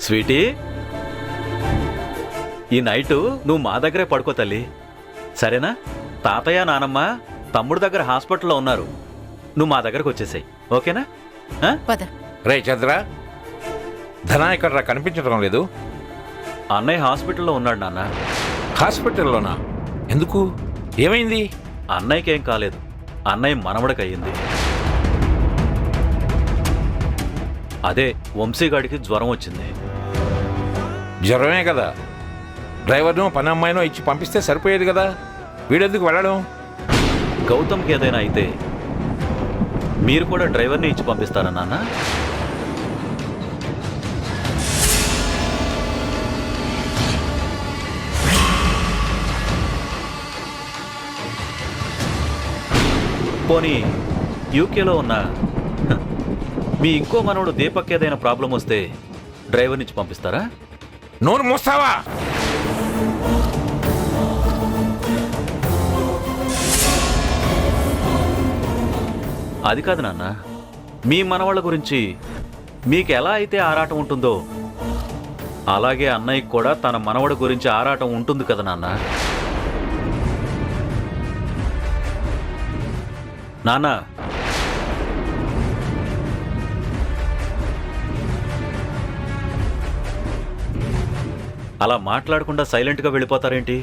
Sweety, ఈ night నువ్వు మా దగ్గరే పడుకో తల్లి, సరేనా? తాతయ్య నానమ్మ తమ్ముడు దగ్గర హాస్పిటల్లో ఉన్నారు, నువ్వు మా దగ్గరకు వచ్చేసాయి, ఓకేనా? రే చంద్ర, ధనా ఇక్కడ కనిపించడం లేదు. అన్నయ్య హాస్పిటల్లో ఉన్నాడు నాన్న. హాస్పిటల్లోనా? ఎందుకు? ఏమైంది? అన్నయ్యకి ఏం కాలేదు, అన్నయ్య మనవడికి అయ్యింది. అదే వంశీగాడికి జ్వరం వచ్చింది. జ్వరమే కదా, డ్రైవర్ను పని అమ్మాయినో ఇచ్చి పంపిస్తే సరిపోయేది కదా, వీడెందుకు వెళ్ళడం? గౌతమ్కి ఏదైనా అయితే మీరు కూడా డ్రైవర్ని ఇచ్చి పంపిస్తారా నాన్న? పోనీ యూకేలో ఉన్న మీ ఇంకో మనవడు దీపక్ ఏదైనా ప్రాబ్లం వస్తే డ్రైవర్ నుంచి పంపిస్తారా? నోరు మూస్తావా? అది కాదు నాన్న, మీ మనవాళ్ళ గురించి మీకు ఎలా అయితే ఆరాటం ఉంటుందో అలాగే అన్నయ్యకి కూడా తన మనవడి గురించి ఆరాటం ఉంటుంది కదా నాన్న. నాన్న, అలా మాట్లాడకుండా సైలెంట్గా వెళ్ళిపోతారేంటి?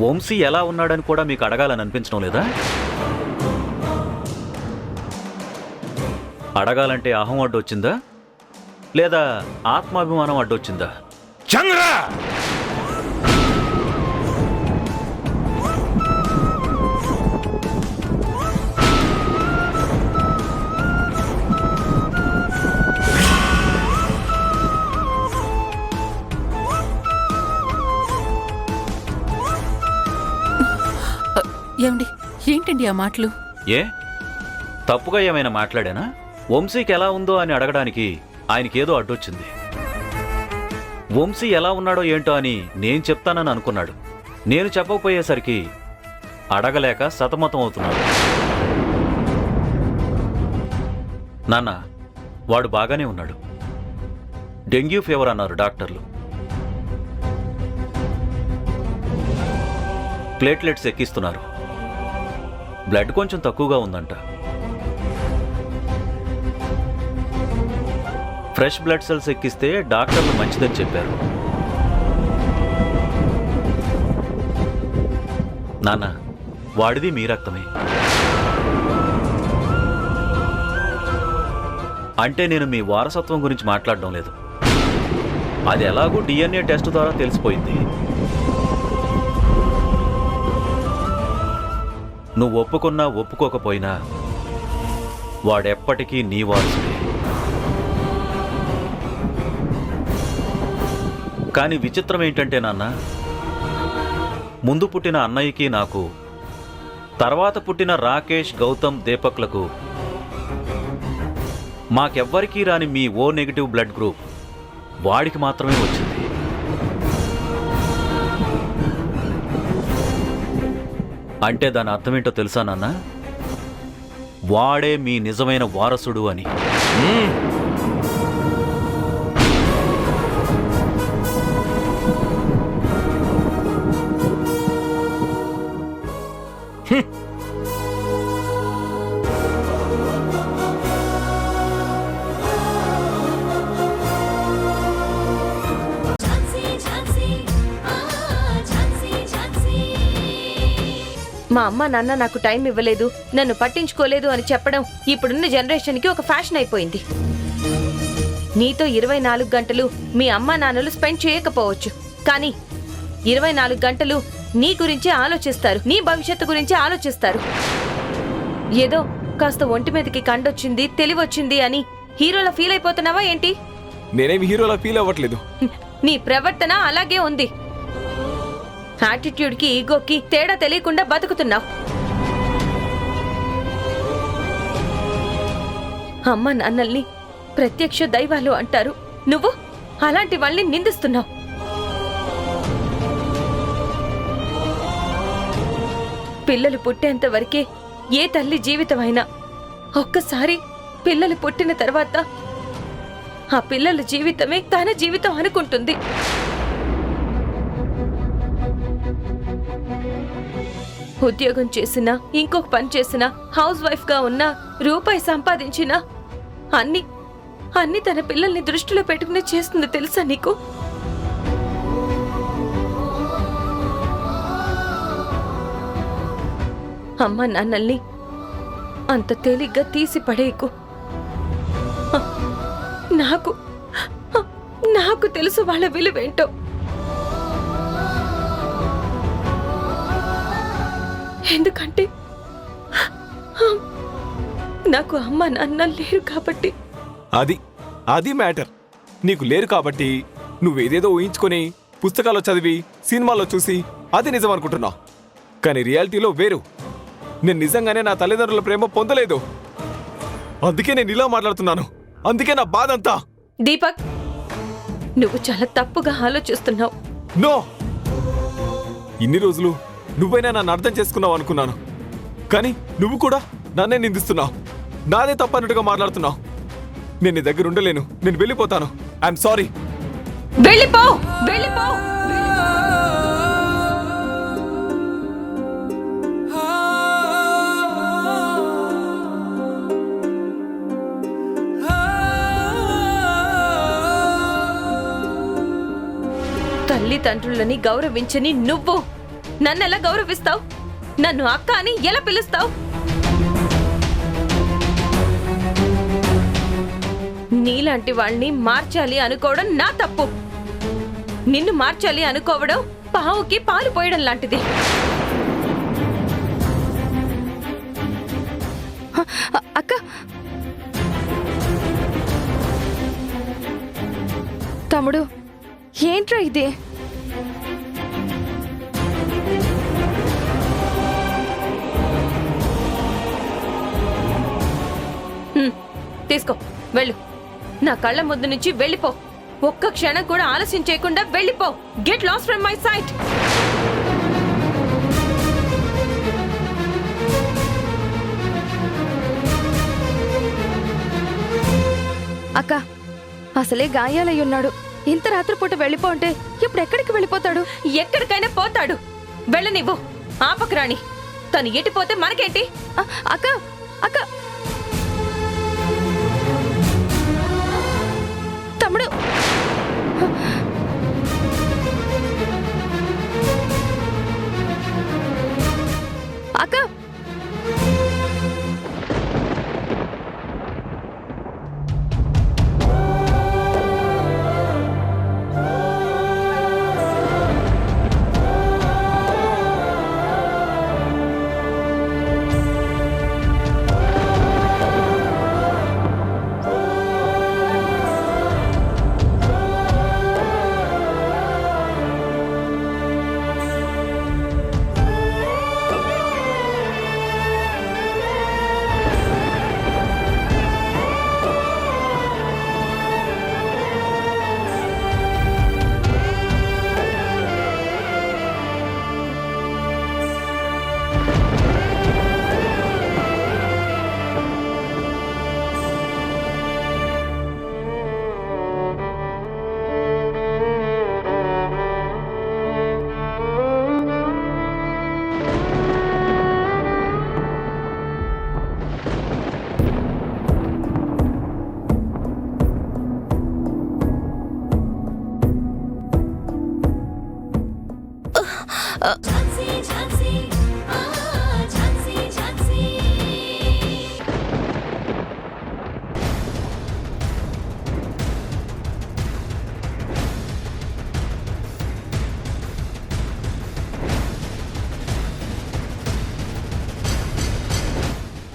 వంశీ ఎలా ఉన్నాడని కూడా మీకు అడగాలని అనిపించడం లేదా? అడగాలంటే అహం అడ్డొచ్చిందా లేదా ఆత్మాభిమానం అడ్డొచ్చిందా? చంద్ర, ఏమండి, ఏంటండి ఆ మాటలు? ఏ తప్పుగా ఏమైనా మాట్లాడానా? వంశీకి ఎలా ఉందో అని అడగడానికి ఆయనకేదో అడ్డొచ్చింది. వంశీ ఎలా ఉన్నాడో ఏంటో అని నేను చెప్తానని అనుకున్నాడు. నేను చెప్పకపోయేసరికి అడగలేక సతమతం అవుతున్నాడు. నాన్న, వాడు బాగానే ఉన్నాడు. డెంగ్యూ ఫీవర్ అన్నారు డాక్టర్లు. ప్లేట్లెట్స్ ఎక్కిస్తున్నారు. బ్లడ్ కొంచెం తక్కువగా ఉందంట. ఫ్రెష్ బ్లడ్ సెల్స్ ఎక్కిస్తే డాక్టర్లు మంచిదని చెప్పారు. నాన్న, వాడిది మీ రక్తమే. అంటే నేను మీ వారసత్వం గురించి మాట్లాడడం లేదు. అది ఎలాగూ DNA టెస్ట్ ద్వారా తెలిసిపోయింది. నువ్వు ఒప్పుకున్నా ఒప్పుకోకపోయినా వాడెప్పటికీ నీ వారసుడే. కానీ విచిత్రం ఏంటంటే నాన్న, ముందు పుట్టిన అన్నయ్యకి నాకు, తర్వాత పుట్టిన రాకేష్, గౌతమ్, దీపక్లకు మాకెవ్వరికీ రాని మీ ఓ నెగిటివ్ బ్లడ్ గ్రూప్ వాడికి మాత్రమే వచ్చింది. అంటే దాని అర్థమేంటో తెలుసా నాన్న? వాడే మీ నిజమైన వారసుడు అని. మా అమ్మ నాన్న నాకు టైం ఇవ్వలేదు, నన్ను పట్టించుకోలేదు అని చెప్పడం ఇప్పుడున్న జనరేషన్కి ఒక ఫ్యాషన్ అయిపోయింది. నీతో 24 గంటలు మీ అమ్మ నాన్నలు స్పెండ్ చేయకపోవచ్చు, కానీ 24 గంటలు నీ గురించి ఆలోచిస్తారు, నీ భవిష్యత్తు గురించి ఆలోచిస్తారు. ఏదో కాస్త ఒంటి మీదకి కండొచ్చింది, తెలివొచ్చింది అని హీరోలా ఫీల్ అయిపోతున్నావా ఏంటి? నేనేమి హీరోలా ఫీల్ అవ్వట్లేదు. నీ ప్రవర్తన అలాగే ఉంది. యాటిట్యూడ్కి ఈగోకి తేడా తెలియకుండా బతుకుతున్నావు. అమ్మ నాన్నల్ని ప్రత్యక్ష దైవాలు అంటారు, నువ్వు అలాంటి వాళ్ళని నిందిస్తున్నావు. పిల్లలు పుట్టేంత వరకే ఏ తల్లి జీవితమైనా, ఒక్కసారి పిల్లలు పుట్టిన తర్వాత ఆ పిల్లల జీవితమే తన జీవితం అనుకుంటుంది. ఉద్యోగం చేసినా, ఇంకొక పని చేసినా, హౌస్ వైఫ్ గా ఉన్నా, రూపాయి సంపాదించినా అన్ని తన పిల్లల్ని దృష్టిలో పెట్టుకునే చేస్తుంది. తెలుసా నీకు? అమ్మ నాన్నల్ని అంత తేలిగ్గా తీసి పడేయకు. నాకు తెలుసు వాళ్ళ విలువేంటో. ఎందుకంటే నాకు అమ్మ నాన్న లేరు కాబట్టి. అది మ్యాటర్. నీకు లేరు కాబట్టి నువ్వేదేదో ఊహించుకొని పుస్తకాల్లో చదివి సినిమాల్లో చూసి అది నిజం అనుకుంటున్నావు. కానీ రియాలిటీలో వేరు. నేను నిజంగానే నా తల్లిదండ్రుల ప్రేమ పొందలేదు. అందుకే నేను ఇలా మాట్లాడుతున్నాను. అందుకే నా బాధ అంతా. దీపక్, నువ్వు చాలా తప్పుగా ఆలోచిస్తున్నావు. నో, ఇన్ని రోజులు నువ్వైనా నన్ను అర్థం చేసుకున్నావు అనుకున్నాను. కానీ నువ్వు కూడా నన్నే నిందిస్తున్నావు. నాదే తప్పన్నట్టుగా మాట్లాడుతున్నావు. నేను నీ దగ్గర ఉండలేను. నేను వెళ్ళిపోతాను. I'm sorry. వెళ్ళిపో, వెళ్ళిపో. తల్లిదండ్రులని గౌరవించని నువ్వు నన్నెలా గౌరవిస్తావు? నన్ను అక్క అని ఎలా పిలుస్తావు? నీలాంటి వాళ్ళని మార్చాలి అనుకోవడం నా తప్పు. నిన్ను మార్చాలి అనుకోవడం పావుకి పాలు పోయడం లాంటిది. అక్క, తమ్ముడు, ఏంట్రా ఇది? తీసుకో, వెళ్ళు. నా కళ్ళ ముందు నుంచి వెళ్ళిపో. ఒక్క క్షణం కూడా ఆలస్యం చేయకుండా వెళ్ళిపో. Get lost from my sight. అక్క, అసలే గాయాలయ్యున్నాడు. ఇంత రాత్రిపూట వెళ్ళిపో అంటే ఇప్పుడు ఎక్కడికి వెళ్ళిపోతాడు? ఎక్కడికైనా పోతాడు. వెళ్ళనివ్వు. ఆపకరాణి. తను ఎటిపోతే మనకేంటి? అక్క, అక్క, తమ్ముడు. అక్క,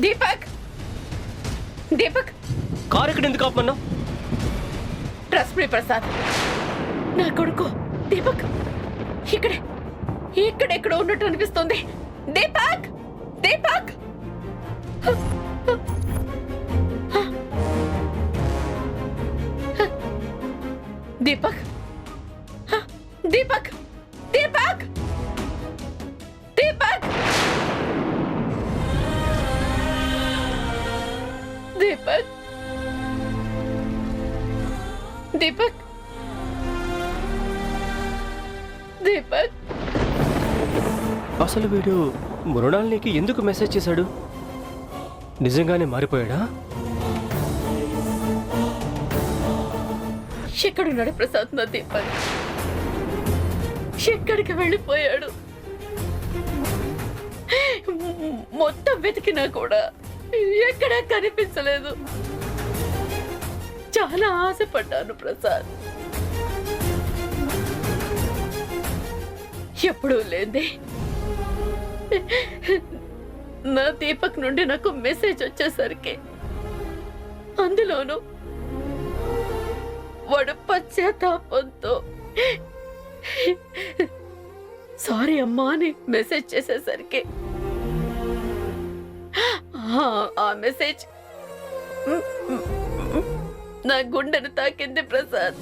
దీపక్, దీపక్, కారు ఇక్కడ ఎందుకు ఆపమన్నావు? రశ్మి ప్రసాద్ నా కొడుకు దీపక్ ఇక్కడెక్కడ ఉన్నట్టు అనిపిస్తుంది. దీపక్, దీపక్, దీపక్, దీపక్, దీపక్, దీపక్, దీపక్. దీపక్ దీపక్ అసలు వీడు మృణాల్నికి ఎందుకు మెసేజ్ చేశాడు? నిజంగానే మారిపోయాడా? ఎక్కడున్నాడు ప్రసాద్? నా దీపక్ ఎక్కడికి వెళ్ళిపోయాడు? మొత్తం వెతికినా కూడా ఎక్కడా కనిపించలేదు. చాలా ఆశపడ్డాను ప్రసాద్. ఎప్పుడూ లేదే నా దీపక్ నుండి నాకు మెసేజ్ వచ్చేసరికి అందులోనూ వాడు పశ్చాత్తాపంతో సారీ అమ్మా అని మెసేజ్ చేసేసరికి ఆ మెసేజ్ నా గుండెను తాకింది ప్రసాద్.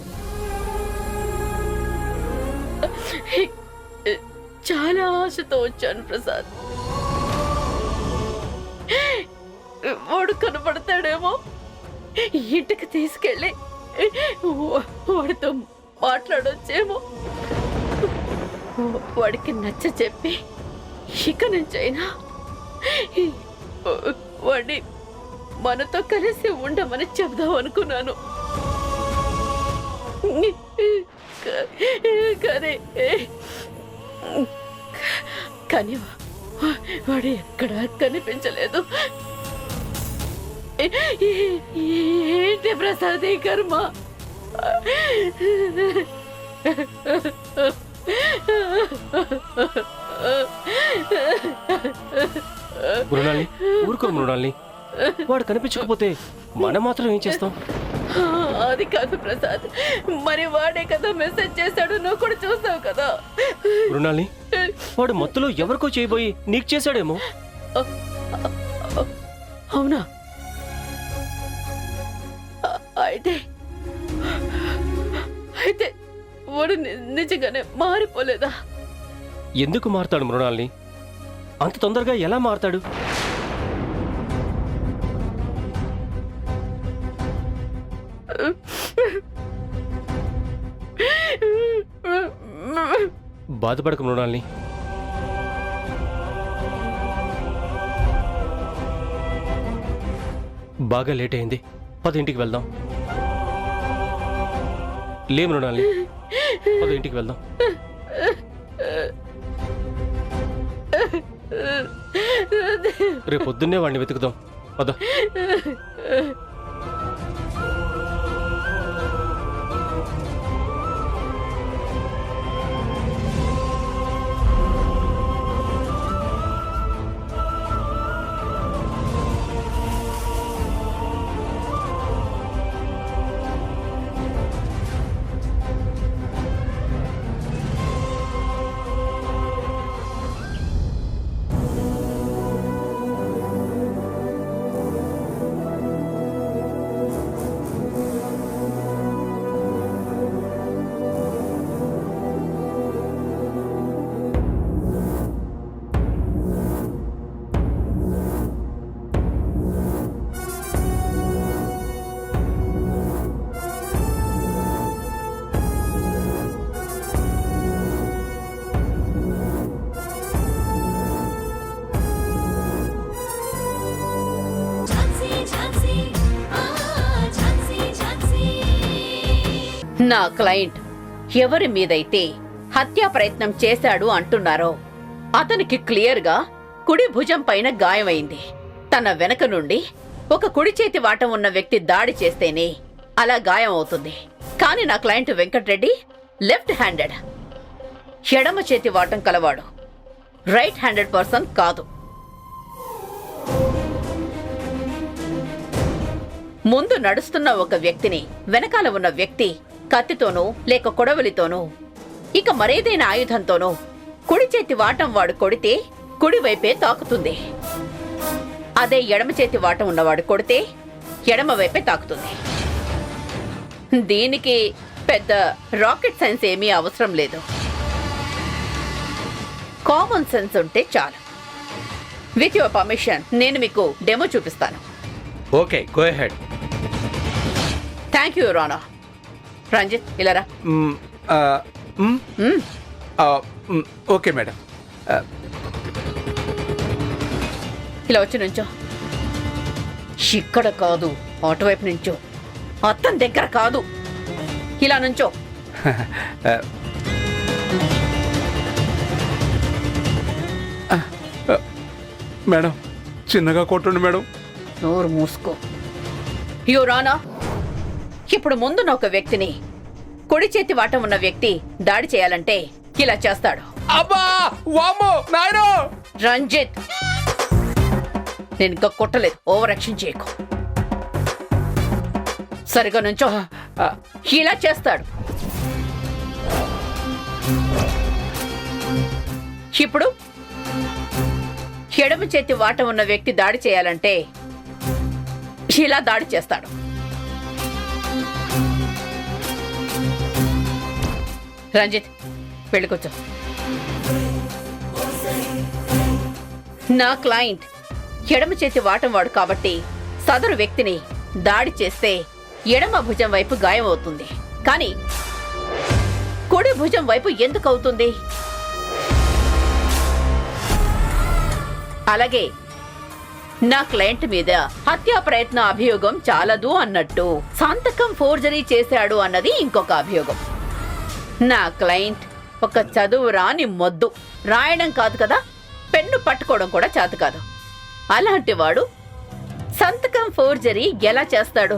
చాలా ఆశతో వచ్చాను ప్రసాద్. వాడు కనపడతాడేమో, ఇంటికి తీసుకెళ్ళి వాడితో మాట్లాడొచ్చేమో, వాడికి నచ్చ చెప్పి ఇక నుంచైనా వాడిని మనతో కలిసి ఉండమని చెప్దాం అనుకున్నాను. కానీ వాడు ఎక్కడా కనిపించలేదు. ఏంటి ప్రసాద్ ఈ కర్మ? మృణాల్ని ఊరుకో మృణాల్ని. వాడు కనిపించకపోతే మనం మాత్రం ఏం చేస్తాం? అది కాదు ప్రసాద్, మరి వాడే కదా మెసేజ్ చేశాడు, నువ్వు కూడా చూసావు కదా. మృణాల్ని వాడు మత్తులో ఎవరికో చేయబోయి నీకు చేశాడేమో. అవునా? అయితే అయితే వాడు నిజంగానే మారిపోలేదా? ఎందుకు మారతాడు మృణాల్ని? అంత తొందరగా ఎలా మారతాడు? బాధపడకు మృణాల్ని. బాగా లేట్ అయింది, 10 ఇంటికి వెళ్దాం. లే మృణాల్ని, 10 ఇంటికి వెళ్దాం. రేపు పొద్దున్నే వాడిని వెతుకుదాం. పద. నా క్లయింట్ ఎవరి మీదైతే హత్యా ప్రయత్నం చేశాడు అంటున్నారో అతనికి క్లియర్గా కుడి భుజం పైన గాయమైంది. తన వెనక నుండి ఒక కుడి చేతి వాటం ఉన్న వ్యక్తి దాడి చేస్తేనే అలా గాయం అవుతుంది. కానీ నా క్లయింట్ వెంకట్రెడ్డి లెఫ్ట్ హ్యాండెడ్, ఎడమ చేతి వాటం కలవాడు, రైట్ హ్యాండెడ్ పర్సన్ కాదు. ముందు నడుస్తున్న ఒక వ్యక్తిని వెనకాల ఉన్న వ్యక్తి కత్తితోనూ లేక కొడవలితోనూ ఇక మరేదైనా ఆయుధంతోనూ కుడి చేతి వాటం వాడు కొడితే కుడి వైపే తాకుతుంది. అదే ఎడమ చేతి వాటం ఉన్నవాడు కొడితే ఎడమ వైపే తాకుతుంది. దీనికి పెద్ద రాకెట్ సైన్స్ ఏమీ అవసరం లేదు. కామన్ సెన్స్ ఉంటే చాలు. విత్ యువర్ పర్మిషన్ నేను మీకు డెమో చూపిస్తాను. Okay, go ahead. Thank you your honour. Ranjith ఇలారా. Okay madam. ఇలా వచ్చి నుంచో. ఇక్కడ కాదు, అటువైపు నుంచో. అతని దగ్గర కాదు, ఇలా నుంచో. మేడం చిన్నగా కొట్టండి మేడం. నోరు మూసుకో. యువరానా, ఇప్పుడు ముందున్న ఒక వ్యక్తిని, కుడి చేతి వాటం ఉన్న వ్యక్తి దాడి చేయాలంటే ఇలా చేస్తాడు. అబ్బా వామ్మో నాయనో. రంజిత్, నేను ఇంకా కొట్టలేదు, ఓవర్ యాక్షన్ చేయకు. సరిగా నుంచో. ఇలా చేస్తాడు. ఇప్పుడు ఎడమ చేతి వాటం ఉన్న వ్యక్తి దాడి చేయాలంటే ఇలా దాడి చేస్తాడు. రంజిత్, వెళ్ళికొచ్చు. నా క్లయింట్ ఎడమ చేతి వాటం వాడు కాబట్టి సదరు వ్యక్తిని దాడి చేస్తే ఎడమ భుజం వైపు గాయం అవుతుంది. కానీ కుడి భుజం వైపు ఎందుకు అవుతుంది? అలాగే నా క్లయింట్ మీద హత్యా ప్రయత్న అభియోగం చాలదు అన్నట్టు సంతకం ఫోర్జరీ చేశాడు అన్నది ఇంకొక అభియోగం. నా క్లయింట్ ఒక చదువు రాని మొద్దు. రాయడం కాదు కదా, పెన్ను పట్టుకోవడం కూడా చేత కాదు. అలాంటి వాడు సంతకం ఫోర్జరీ ఎలా చేస్తాడు?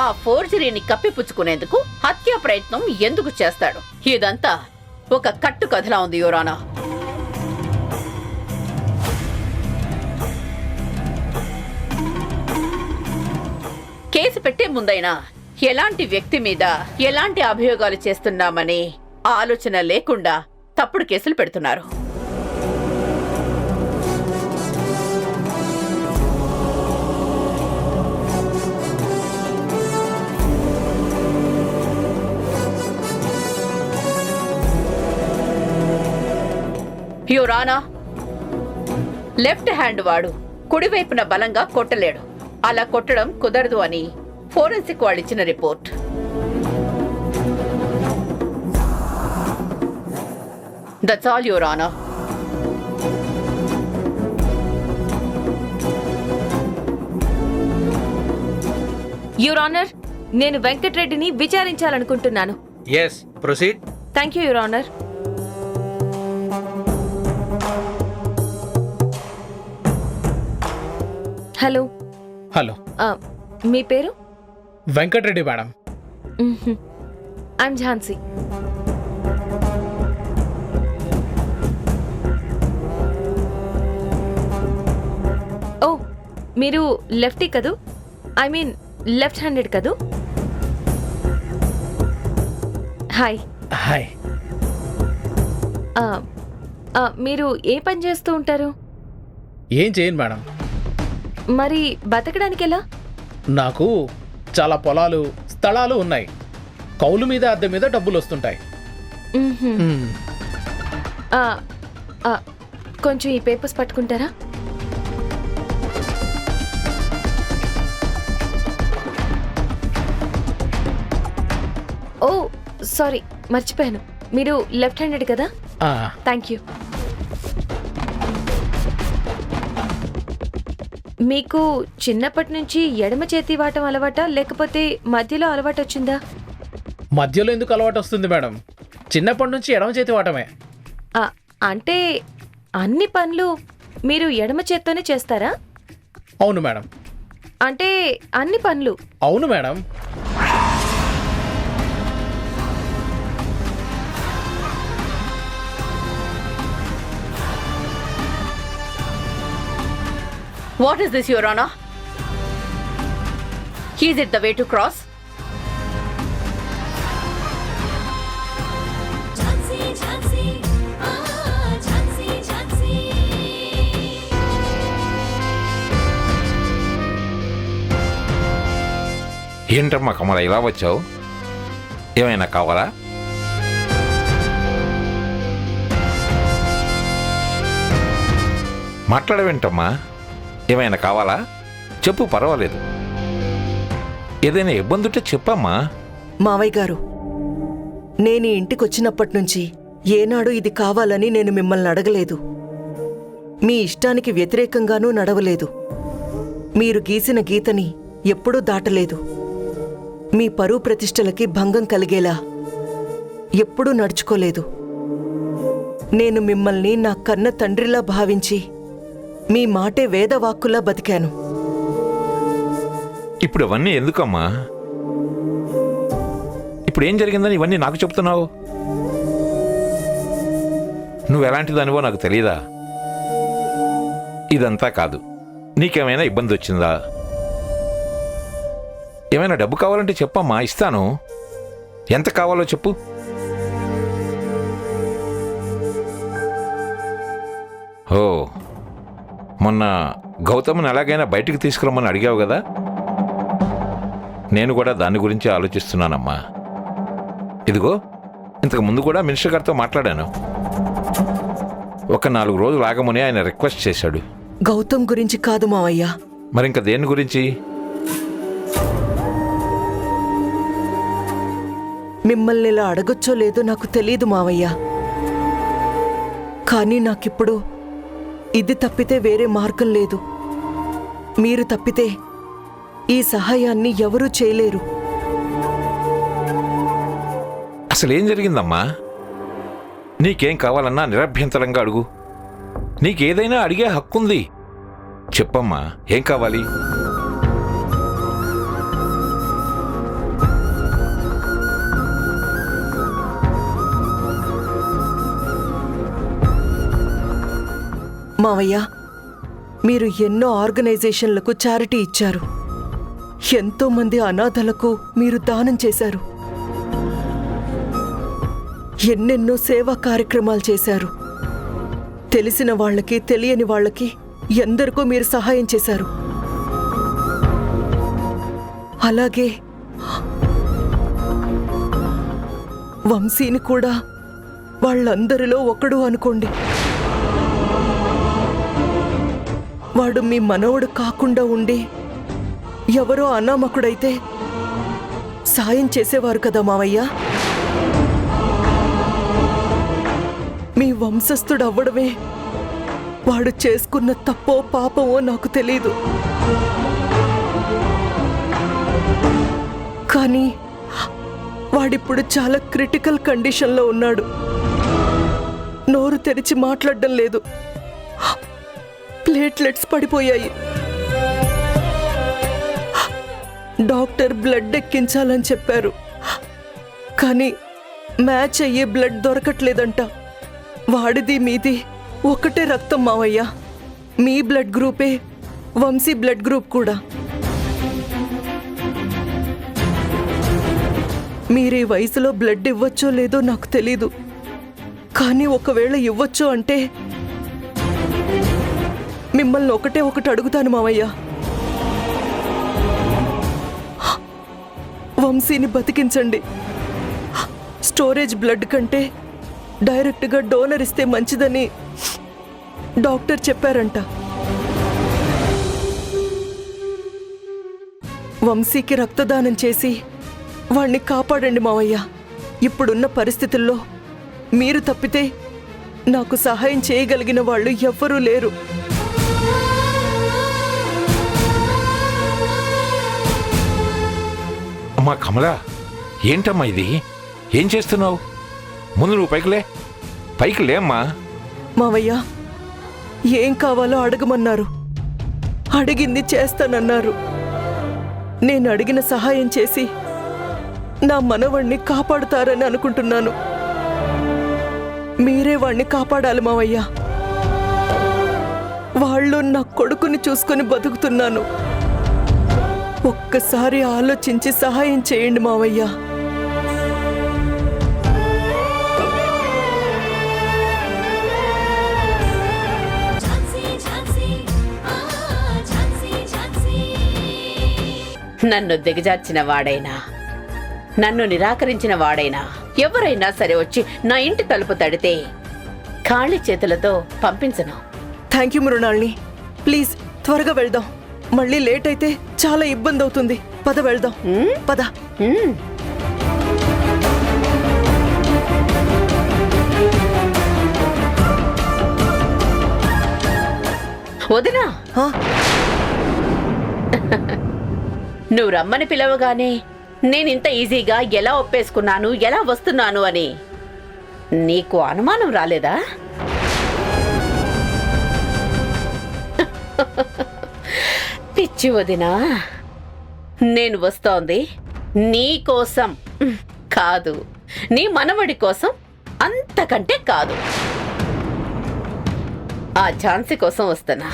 ఆ ఫోర్జరీని కప్పిపుచ్చుకునేందుకు హత్యా ప్రయత్నం ఎందుకు చేస్తాడు? ఇదంతా ఒక కట్టు కథలా ఉంది యువరానా. కేసు పెట్టే ముందైనా ఎలాంటి వ్యక్తి మీద ఎలాంటి అభియోగాలు చేస్తున్నామని ఆలోచన లేకుండా తప్పుడు కేసులు పెడుతున్నారు. యువరానా, లెఫ్ట్ హ్యాండ్ వాడు కుడివైపున బలంగా కొట్టలేడు. అలా కొట్టడం కుదరదు అని ఫోరెన్సిక్ వాళ్ళు ఇచ్చిన report. That's all your honour. Your honour, నేను వెంకట్రెడ్డిని విచారించాలనుకుంటున్నాను. Yes proceed. Thank you your honour. Hello. Hello, మీ పేరు? వెంకటరెడ్డి మేడం. ఐఎమ్ ఝాన్సీ. ఓ, మీరు లెఫ్టీ కదూ? ఐ మీన్ లెఫ్ట్ హ్యాండెడ్ కదూ? హాయ్. హాయ్. మీరు ఏ పని చేస్తూ ఉంటారు? ఏం చేయను మేడం. మరి బతకడానికి ఎలా? నాకు చాలా పొలాలు, స్థలాలు ఉన్నాయి. కౌలు మీద, అద్దె మీద డబ్బులు వస్తుంటాయి. మ్మ్. కొంచెం ఈ పేపర్స్ పట్టుకుంటారా? ఓ సారీ, మర్చిపోయాను. మీరు లెఫ్ట్ హ్యాండెడ్ కదా? ఆ, థ్యాంక్ యూ. మీకు చిన్నప్పటి నుంచి ఎడమ చేతి వాటం అలవాటా, లేకపోతే మధ్యలో అలవాటు వచ్చిందా? మధ్యలో ఎందుకు అలవాటు వస్తుంది మేడం? చిన్నప్పటి నుంచి ఎడమ చేతి వాటమే. అంటే అన్ని పనులు మీరు ఎడమ చేత్తోనే చేస్తారా? అవును మేడం. అంటే అన్ని పనులు? అవును madam. What is this, Your Honor? Is it the way to cross? Jhansi, Jhansi, Jhansi, Jhansi. ఏంటమ్మా కమల ఇలా వచ్చావు? ఏమైనా కావాలా? మాట్లాడవేంటమ్మా? ఏమైనా కావాలా? చెప్పు, పర్వాలేదు. ఏదైనా ఇబ్బంది ఉంటే చెప్పమ్మా. మావయ్య గారు, నేను ఈ ఇంటికొచ్చినప్పటినుంచి ఏనాడు ఇది కావాలని నేను మిమ్మల్ని అడగలేదు. మీ ఇష్టానికి వ్యతిరేకంగానూ నడవలేదు. మీరు గీసిన గీతని ఎప్పుడూ దాటలేదు. మీ పరువు ప్రతిష్టలకి భంగం కలిగేలా ఎప్పుడూ నడుచుకోలేదు. నేను మిమ్మల్ని నా కన్న తండ్రిలా భావించి మీ మాటే వేదవాక్కులా బతికాను. ఇప్పుడు అవన్నీ ఎందుకమ్మా? ఇప్పుడు ఏం జరిగిందని ఇవన్నీ నాకు చెప్తున్నావు? నువ్వెలాంటిదానివో నాకు తెలియదా? ఇదంతా కాదు. నీకేమైనా ఇబ్బంది వచ్చిందా? ఏమైనా డబ్బు కావాలంటే చెప్పమ్మా, ఇస్తాను. ఎంత కావాలో చెప్పు. ఓ, మొన్న గౌతమ్ని ఎలాగైనా బయటికి తీసుకురమ్మని అడిగావు కదా, నేను కూడా దాని గురించి ఆలోచిస్తున్నానమ్మా. ఇదిగో, ఇంతకు ముందు కూడా మినిస్టర్ గారితో మాట్లాడాను. ఒక 4 రోజులు ఆగమని ఆయన రిక్వెస్ట్ చేశాడు. గౌతమ్ గురించి కాదు మావయ్య. మరింక దేని గురించి? మిమ్మల్ని ఇలా అడగొచ్చో లేదో నాకు తెలీదు మావయ్య. కానీ నాకిప్పుడు ఇది తప్పితే వేరే మార్గం లేదు. మీరు తప్పితే ఈ సహాయాన్ని ఎవరూ చేయలేరు. అసలేం జరిగిందమ్మా? నీకేం కావాలన్నా నిరభ్యంతరంగా అడుగు. నీకేదైనా అడిగే హక్కుంది. చెప్పమ్మా, ఏం కావాలి? మావయ్య, మీరు ఎన్నో ఆర్గనైజేషన్లకు చారిటీ ఇచ్చారు. ఎంతో మంది అనాథలకు మీరు దానం చేశారు. ఎన్నెన్నో సేవా కార్యక్రమాలు చేశారు. తెలిసిన వాళ్ళకి, తెలియని వాళ్ళకి ఎందరికో మీరు సహాయం చేశారు. అలాగే వంశీని కూడా వాళ్ళందరిలో ఒకడు అనుకోండి. వాడు మీ మనవడు కాకుండా ఉండి ఎవరో అనామకుడైతే సాయం చేసేవారు కదా మావయ్య. మీ వంశస్థుడు అవ్వడమే వాడు చేసుకున్న తప్పో పాపమో నాకు తెలీదు. కానీ వాడిప్పుడు చాలా క్రిటికల్ కండిషన్లో ఉన్నాడు. నోరు తెరిచి మాట్లాడడం లేదు. ప్లేట్లెట్స్ పడిపోయాయి. డాక్టర్ బ్లడ్ ఎక్కించాలని చెప్పారు. కానీ మ్యాచ్ అయ్యే బ్లడ్ దొరకట్లేదంట. వాడిది మీది ఒకటే రక్తం మావయ్య. మీ బ్లడ్ గ్రూపే వంశీ బ్లడ్ గ్రూప్ కూడా. మీరీ వయసులో బ్లడ్ ఇవ్వచ్చో లేదో నాకు తెలీదు. కానీ ఒకవేళ ఇవ్వచ్చో అంటే మిమ్మల్ని ఒకటి అడుగుతాను మావయ్య. వంశీని బతికించండి. స్టోరేజ్ బ్లడ్ కంటే డైరెక్ట్గా డోనర్ ఇస్తే మంచిదని డాక్టర్ చెప్పారంట. వంశీకి రక్తదానం చేసి వాణ్ణి కాపాడండి మావయ్య. ఇప్పుడున్న పరిస్థితుల్లో మీరు తప్పితే నాకు సహాయం చేయగలిగిన వాళ్ళు ఎవ్వరూ లేరు. అమ్మా కమలా, ఏంటమ్మా ఇది? ఏం చేస్తున్నావు? ముందు నువ్వు పైకి లేమ్మా. మావయ్య, ఏం కావాలో అడగమన్నారు. అడిగింది చేస్తానన్నారు. నేను అడిగిన సహాయం చేసి నా మనవణ్ణి కాపాడుతారని అనుకుంటున్నాను. మీరే వాణ్ణి కాపాడాలి మావయ్య. వాళ్ళు నా కొడుకుని చూసుకొని బతుకుతున్నాను. ఒక్కసారి ఆలోచించి సహాయం చేయండి మావయ్య. నన్ను దిగజార్చిన వాడైనా, నన్ను నిరాకరించిన వాడైనా, ఎవరైనా సరే వచ్చి నా ఇంటి తలుపు తడితే ఖాళీ చేతులతో పంపించను. థ్యాంక్ యూ మృణాల్ని. ప్లీజ్ త్వరగా వెళ్దాం. మళ్ళీ లేట్ అయితే చాలా ఇబ్బంది అవుతుంది. పద వెళ్దాం. పద. వదినా హా? నువ్వు రమ్మని పిలవగానే నేనింత ఈజీగా ఎలా ఒప్పేసుకున్నాను, ఎలా వస్తున్నాను అని నీకు అనుమానం రాలేదా? పిచ్చి వదినా, నేను వస్తోంది నీ కోసం కాదు, నీ మనవడి కోసం, అంతకంటే కాదు. ఆ ఝాన్సీ కోసం వస్తున్నా.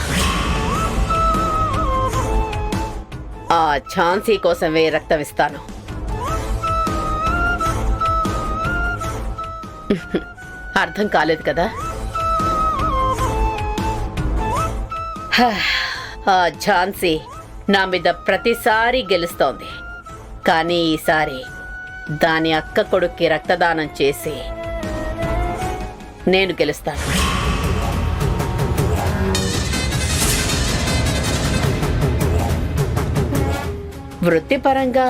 ఆ ఝాన్సీ కోసమే రక్తమిస్తాను. అర్థం కాలేదు కదా? ఆ ఝాన్సీ నా మీద ప్రతిసారి గెలుస్తోంది, కానీ ఈసారి దాని అక్క కొడుక్కి రక్తదానం చేసి నేను గెలుస్తాను. వృత్తిపరంగా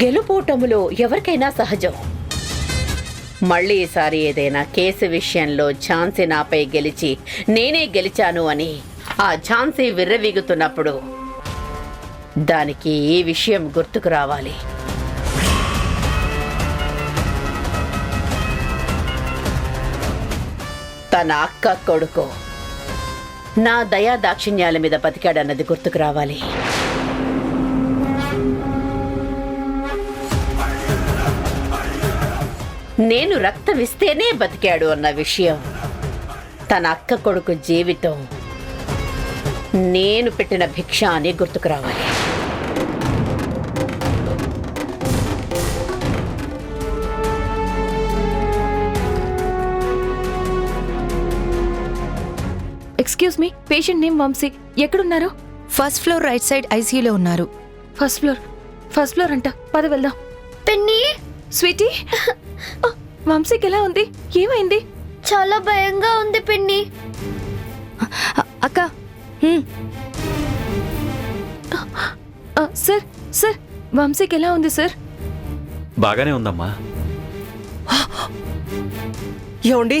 గెలుపోటములో ఎవరికైనా సహజం. మళ్ళీ ఈసారి ఏదైనా కేసు విషయంలో ఝాన్సీ నాపై గెలిచి నేనే గెలిచాను అని ఆ ఝాన్సీ విర్రవీగుతున్నప్పుడు దానికి ఈ విషయం గుర్తుకు రావాలి. తన అక్క కొడుకు నా దయా దాక్షిణ్యాల మీద బతికాడన్నది గుర్తుకు రావాలి. నేను రక్తమిస్తేనే బతికాడు అన్న విషయం, తన అక్క కొడుకు జీవితం నేను పెట్టిన భిక్ష అని గుర్తుకు రావాలి. Excuse me, patient name Vamshi. ఎక్కడున్నారు? ఫస్ట్ ఫ్లోర్ రైట్ సైడ్ ఐసీయూలో ఉన్నారు. ఫస్ట్ ఫ్లోర్ అంట. పద వెళ్దాం. పిన్ని, స్వీటీ, వంశీకి ఎలా ఉంది? ఏమైంది? చాలా భయంగా ఉంది పిన్ని. అక్క. సార్ వంశీకి ఎలా ఉంది సార్? బాగానే ఉందమ్మా. ఏమండి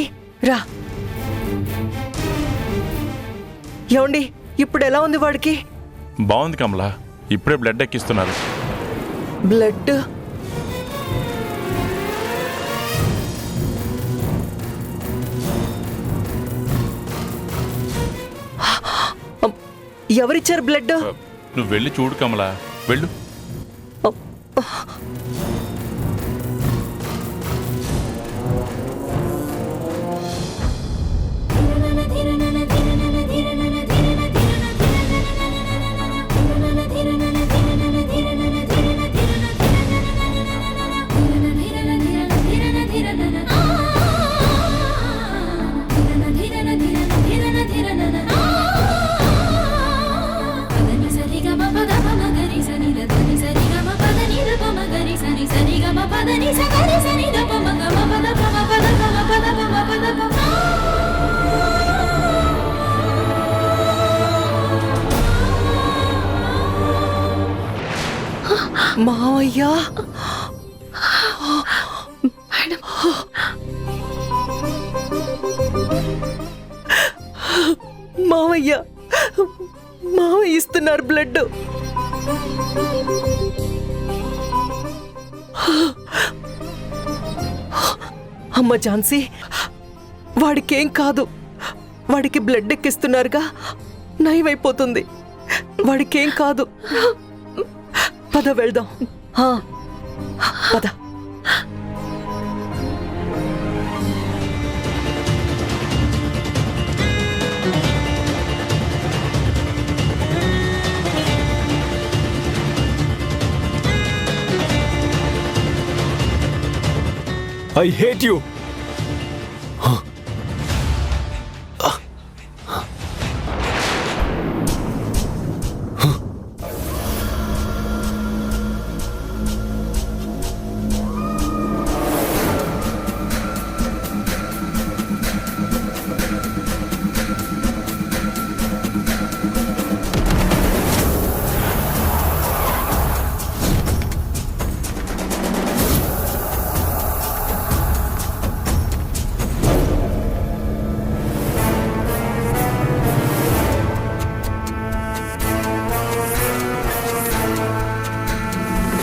రా. ఏమండి ఇప్పుడు ఎలా ఉంది వాడికి? బాగుంది కమలా, ఇప్పుడే బ్లడ్ ఎక్కిస్తున్నారు. బ్లడ్? ఎవరిచ్చారు బ్లడ్? నువ్వు వెళ్ళి చూడు కమలా, వెళ్ళు. మావయ్య, మావయ్య, మావయ్య ఇస్తున్నారు బ్లడ్. అమ్మ ఝాన్సీ, వాడికేం కాదు. వాడికి బ్లడ్ ఎక్కిస్తున్నారుగా, నయమైపోతుంది. వాడికేం కాదు. పద వెళ్దాం. పద. I hate you.